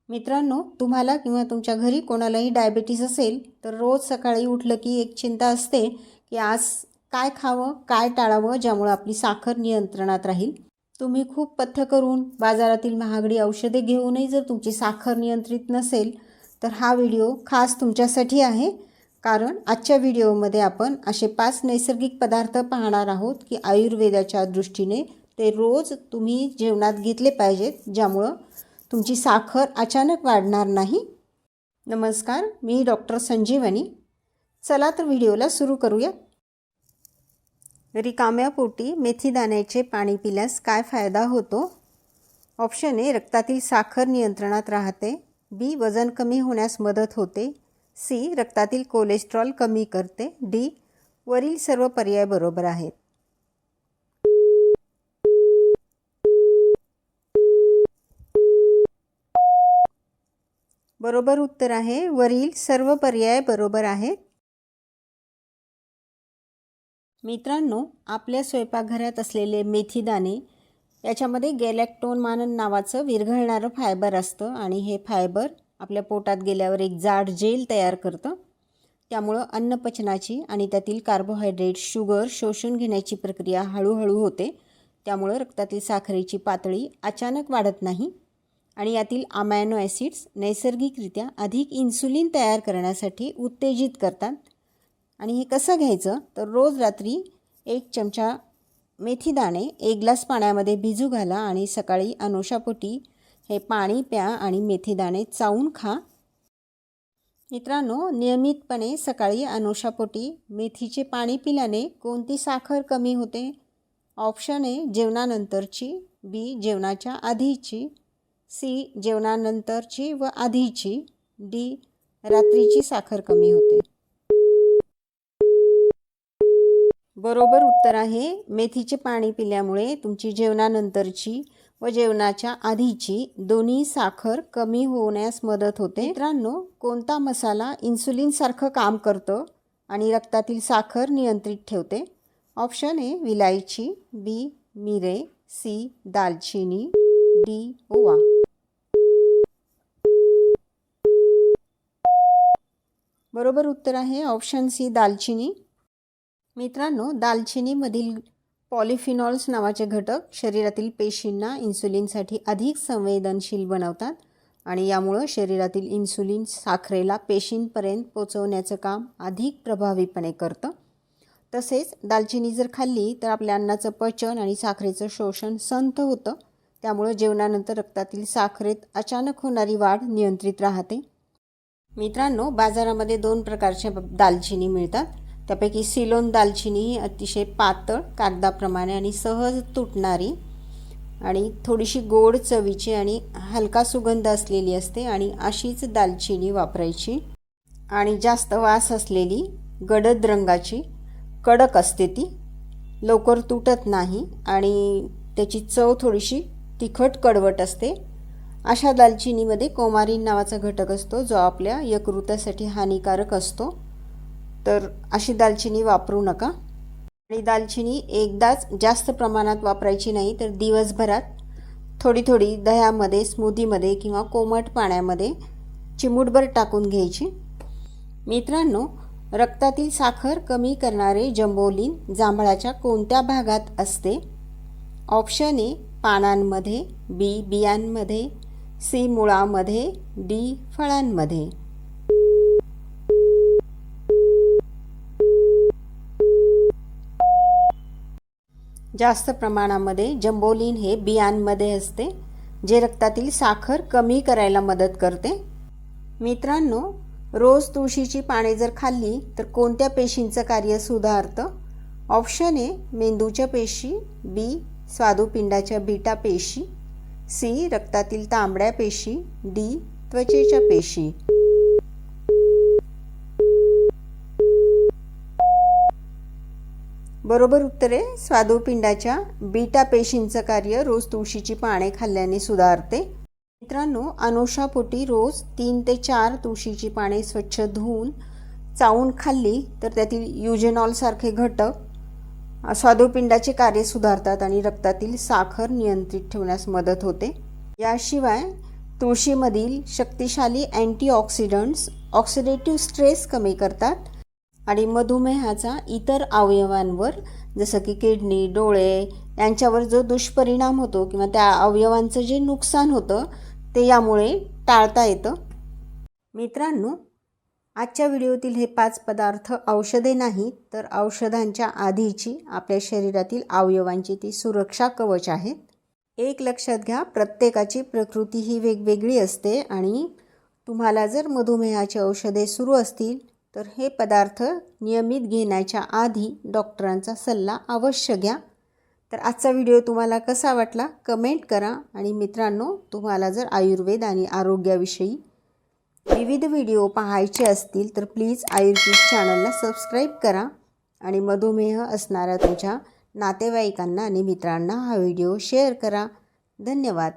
मित्रांनो, तुम्हाला किंवा तुमच्या घरी कोणालाही डायबिटीज असेल तर रोज सकाळी उठलं की एक चिंता असते की आज काय खावं, काय टाळावं ज्यामुळे आपली साखर नियंत्रणात राहील। तुम्ही खूप पथ्य करून बाजारातील महागडी औषधे घेऊनही जर तुमची साखर नियंत्रित नसेल तर हा व्हिडिओ खास तुमच्यासाठी आहे। कारण आजच्या व्हिडिओमध्ये आपण असे 5 नैसर्गिक पदार्थ पाहणार आहोत की आयुर्वेदाच्या दृष्टीने ते रोज तुम्ही जेवणात घेतले पाहिजेत ज्यामुळे तुमची साखर अचानक वाढणार नाही। नमस्कार, मी डॉक्टर संजीवनी। चला तर व्हिडिओला सुरू करूया। रिकाम्या पोटी मेथी दाण्याचे पाणी पिल्यास काय फायदा होतो? ऑप्शन ए, रक्तातील साखर नियंत्रणात राहते। बी, वजन कमी होण्यास मदत होते। सी, रक्तातील कोलेस्ट्रॉल कमी करते। डी, वरील सर्व पर्याय बरोबर आहेत। बरोबर उत्तर आहे वरील सर्व पर्याय बरोबर आहेत। मित्रांनो, आपल्या स्वयंपाकघरात असलेले मेथी दाणे याच्यामध्ये गॅलेक्टोमाइन नावाचं विरघळणारं फायबर असतं आणि हे फायबर आपल्या पोटात गेल्यावर एक जाड जेल तयार करतं। त्यामुळे अन्नपचनाची आणि त्यातील कार्बोहायड्रेट, शुगर शोषून घेण्याची प्रक्रिया हळूहळू होते। त्यामुळे रक्तातील साखरेची पातळी अचानक वाढत नाही आणि यातील अमायनो ॲसिड्स नैसर्गिकरित्या अधिक इन्सुलिन तयार करण्यासाठी उत्तेजित करतात। आणि हे कसं घ्यायचं तर रोज रात्री 1 चमचा मेथी दाणे 1 ग्लास पाण्यामध्ये भिजू घाला आणि सकाळी अनुशापोटी हे पाणी प्या आणि मेथी दाणे चावून खा। मित्रांनो, नियमितपणे सकाळी अनुशापोटी मेथीचे पाणी पिल्याने कोणती साखर कमी होते? Option A, जेवणानंतरची। बी, जेवणाच्या आधीची। सी, जेवणानंतरची व आधीची। डी, रात्रीची साखर कमी होते। बरोबर उत्तर आहे मेथीचे पाणी पिल्यामुळे तुमची जेवणानंतरची व जेवणाच्या आधीची दोन्ही साखर कमी होण्यास मदत होते। मित्रांनो, कोणता मसाला इन्सुलिनसारखं काम करतं आणि रक्तातील साखर नियंत्रित ठेवते? ऑप्शन ए, विलायची। बी, मिरे। सी, दालचिनी। डी, ओवा। बरोबर उत्तर आहे ऑप्शन सी, दालचिनी। मित्रांनो, दालचिनीमधील पॉलिफिनॉल्स नावाचे घटक शरीरातील पेशींना इन्सुलिनसाठी अधिक संवेदनशील बनवतात आणि यामुळे शरीरातील इन्सुलिन साखरेला पेशींपर्यंत पोहोचवण्याचं काम अधिक प्रभावीपणे करतं। तसेच दालचिनी जर खाल्ली तर आपल्या अन्नाचं पचन आणि साखरेचं शोषण संथ होतं। त्यामुळे जेवणानंतर रक्तातील साखरेत अचानक होणारी वाढ नियंत्रित राहते। मित्रांनो, बाजारामध्ये 2 प्रकारच्या दालचिनी मिळतात। त्यापैकी सिलोन दालचिनी ही अतिशय पातळ, कागदाप्रमाणे आणि सहज तुटणारी आणि थोडीशी गोड चवीची आणि हलका सुगंध असलेली असते आणि अशीच दालचिनी वापरायची। आणि जास्त वास असलेली गडद रंगाची कडक असते, ती लवकर तुटत नाही आणि त्याची चव थोडीशी तिखट कडवट असते। अशा दालचिनीमध्ये कोमारीन नावाचा घटक असतो जो आपल्या यकृतासाठी हानिकारक असतो। तर अशी दालचिनी वापरू नका। आणि दालचिनी एकदाच जास्त प्रमाणात वापरायची नाही तर दिवसभरात थोडी थोडी दह्यामध्ये, स्मूदीमध्ये किंवा कोमट पाण्यामध्ये चिमूटभर टाकून घ्यायची। मित्रांनो, रक्तातील साखर कमी करणारे जंबोलिन जांभळाच्या कोणत्या भागात असते? Option A, पानांमध्ये। बी, बियांमध्ये। सी, मुळामध्ये। डी, फळांमध्ये। जास्त प्रमाणामध्ये जंबोलिन हे बियांमध्ये असते जे रक्तातील साखर कमी करायला मदत करते। मित्रांनो, रोज तुळशीची पाने जर खाल्ली तर कोणत्या पेशींचं कार्य सुधारतं? ऑप्शन ए, मेंदूच्या पेशी। बी, स्वादुपिंडाच्या बीटा पेशी। सी, रक्तातील तांबड्या पेशी। डी, त्वचेच्या पेशी। बरोबर उत्तर आहे स्वादुपिंडाच्या बीटा पेशींचं कार्य रोज तुळशीची पाने खाल्ल्याने सुधारते। मित्रांनो, अनुशापोटी रोज 3 ते 4 तुळशीची पाने स्वच्छ धुवून चावून खाल्ली तर त्यातील युजेनॉल सारखे घटक स्वादुपिंडाचे कार्य सुधारतात आणि रक्तातील साखर नियंत्रित ठेवण्यास मदत होते। याशिवाय तुळशीमधील शक्तिशाली अँटीऑक्सिडंट्स ऑक्सिडेटिव्ह स्ट्रेस कमी करतात आणि मधुमेहाचा इतर अवयवांवर जसं की किडनी, डोळे यांच्यावर जो दुष्परिणाम होतो किंवा त्या अवयवांचं जे नुकसान होतं ते यामुळे टाळता येतं. मित्रांनो, आजच्या व्हिडिओतील हे 5 पदार्थ औषधे नाहीत, तर औषधांच्या आधीची आपल्या शरीरातील अवयवांची ती सुरक्षा कवच आहेत. एक लक्षात घ्या, प्रत्येकाची प्रकृती ही वेगवेगळी असते आणि तुम्हाला जर मधुमेहाची औषधे सुरू असतील तर हे पदार्थ नियमित घेण्याच्या आधी डॉक्टरांचा सल्ला अवश्य घ्या. तर आजचा व्हिडिओ तुम्हाला कसा वाटला कमेंट करा. आणि मित्रांनो, तुम्हाला जर आयुर्वेद आणि आरोग्याविषयी विविध व्हिडिओ पाहायचे असतील तर प्लीज आयुर्वेद चॅनलला सबस्क्राईब करा आणि मधुमेह असणाऱ्या तुमच्या नातेवाईकांना आणि मित्रांना हा व्हिडिओ शेअर करा. धन्यवाद.